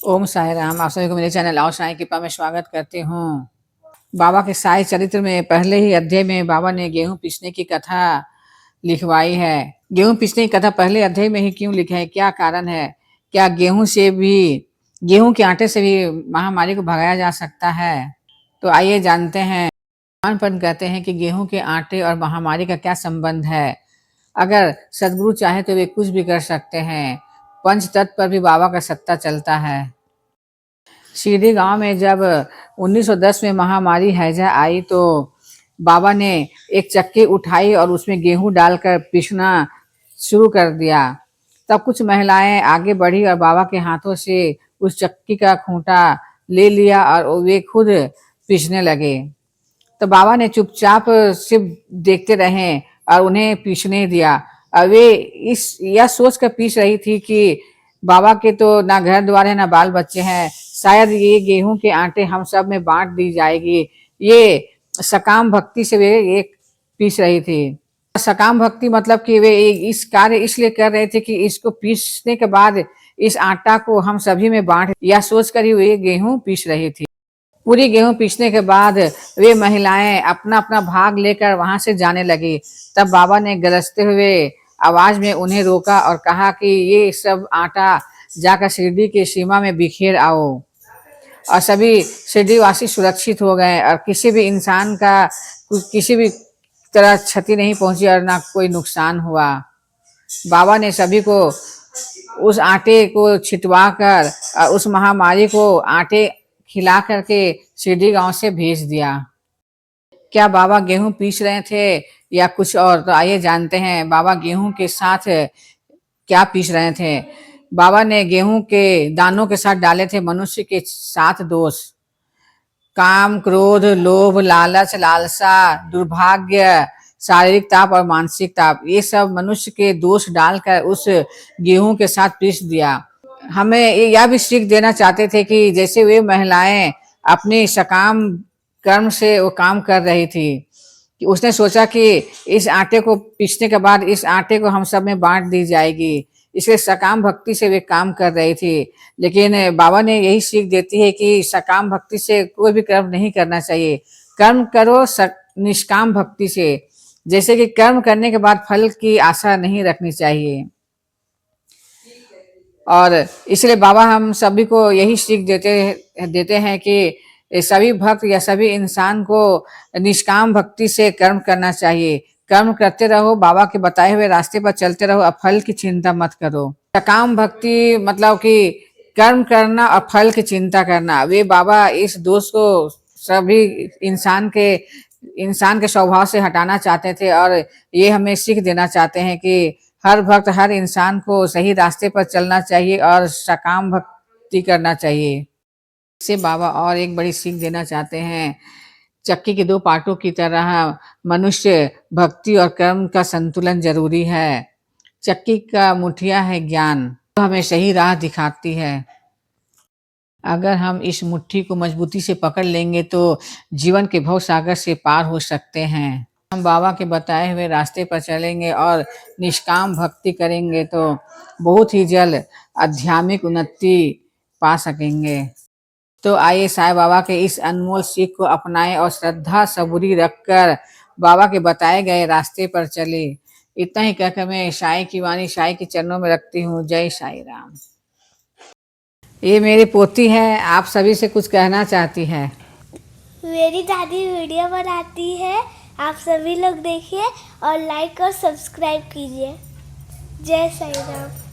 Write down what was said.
ओम साई राम। आप सभी को मेरे चैनल आओ साई कृपा में स्वागत करती हूँ। बाबा के साई चरित्र में पहले ही अध्याय में बाबा ने गेहूं पीसने की कथा लिखवाई है। गेहूं पीसने की कथा पहले अध्याय में ही क्यों लिखा है, क्या कारण है? क्या गेहूं के आटे से भी महामारी को भगाया जा सकता है? तो आइए जानते हैं। पर कहते हैं कि गेहूं के आटे और महामारी का क्या संबंध है। अगर सदगुरु चाहे तो वे कुछ भी कर सकते हैं। पंच तत्व पर भी बाबा का सत्ता चलता है। सीधी गांव में जब 1910 में महामारी हैजा आई तो बाबा ने एक चक्की उठाई और उसमें गेहूं डालकर पीसना शुरू कर दिया। तब कुछ महिलाएं आगे बढ़ी और बाबा के हाथों से उस चक्की का खूंटा ले लिया और वे खुद पीसने लगे। तो बाबा ने चुपचाप सिर्फ देखते रहे और उन्हें पीसने दिया। और वे इस यह सोच कर पीस रही थी कि बाबा के तो ना घर द्वार है ना बाल बच्चे हैं, शायद ये गेहूं के आटे हम सब में बांट दी जाएगी। ये सकाम भक्ति से वे एक पीस रही थी। सकाम भक्ति मतलब कि वे इस कार्य इसलिए कर रहे थे कि इसको पीसने के बाद इस आटा को हम सभी में बांट, यह सोचकर ही वे गेहूं पीस रही थी। पूरी गेहूं पीसने के बाद वे महिलाएं अपना अपना भाग लेकर वहां से जाने लगी। तब बाबा ने गरजते हुए आवाज में उन्हें रोका और कहा कि ये सब आटा जाकर शिरडी की सीमा में बिखेर आओ। और सभी शिरडीवासी सुरक्षित हो गए और किसी भी इंसान का किसी भी तरह क्षति नहीं पहुंची और ना कोई नुकसान हुआ। बाबा ने सभी को उस आटे को छिटवा कर उस महामारी को आटे खिला करके शिरडी गांव से भेज दिया। क्या बाबा गेहूं पीस रहे थे या कुछ और? तो आइए जानते हैं बाबा गेहूं के साथ क्या पीस रहे थे। बाबा ने गेहूं के दानों के साथ डाले थे मनुष्य के 7 दोष: काम, क्रोध, लोभ, लालच, लालसा, दुर्भाग्य, शारीरिक ताप और मानसिक ताप। ये सब मनुष्य के दोष डालकर उस गेहूं के साथ पीस दिया। हमें यह भी सीख देना चाहते थे कि जैसे वे महिलाएं अपने सकाम कर्म से वो काम कर रही थी कि उसने सोचा कि इस आटे को पीसने के बाद इस आटे को हम सब में बांट दी जाएगी, इसलिए सकाम भक्ति से वे काम कर रही थी। लेकिन बाबा ने यही सीख देती है कि सकाम भक्ति से कोई भी कर्म नहीं करना चाहिए। कर्म करो निष्काम भक्ति से, जैसे कि कर्म करने के बाद फल की आशा नहीं रखनी चाहिए। और इसलिए बाबा हम सभी को यही सीख देते हैं कि सभी भक्त या सभी इंसान को निष्काम भक्ति से कर्म करना चाहिए। कर्म करते रहो, बाबा के बताए हुए रास्ते पर चलते रहो, अब फल की चिंता मत करो। सकाम भक्ति मतलब कि कर्म करना और फल की चिंता करना। वे बाबा इस दोष को सभी इंसान के स्वभाव से हटाना चाहते थे और ये हमें सीख देना चाहते हैं कि हर भक्त हर इंसान को सही रास्ते पर चलना चाहिए और सकाम भक्ति करना चाहिए। इससे बाबा और एक बड़ी सीख देना चाहते हैं। चक्की के 2 पार्टों की तरह मनुष्य भक्ति और कर्म का संतुलन जरूरी है। चक्की का मुठिया है ज्ञान, तो हमें सही राह दिखाती है। अगर हम इस मुट्ठी को मजबूती से पकड़ लेंगे तो जीवन के भव सागर से पार हो सकते हैं। हम बाबा के बताए हुए रास्ते पर चलेंगे और निष्काम भक्ति करेंगे तो बहुत ही जल्द आध्यात्मिक उन्नति पा सकेंगे। तो आइए साईं बाबा के इस अनमोल सीख को अपनाएं और श्रद्धा सबूरी रखकर बाबा के बताए गए रास्ते पर चले। इतना ही कहकर मैं साईं की वाणी साईं के चरणों में रखती हूँ। जय साईं राम। ये मेरी पोती है, आप सभी से कुछ कहना चाहती है। मेरी दादी वीडियो बनाती है, आप सभी लोग देखिए और लाइक और सब्सक्राइब कीजिए। जय साईं राम।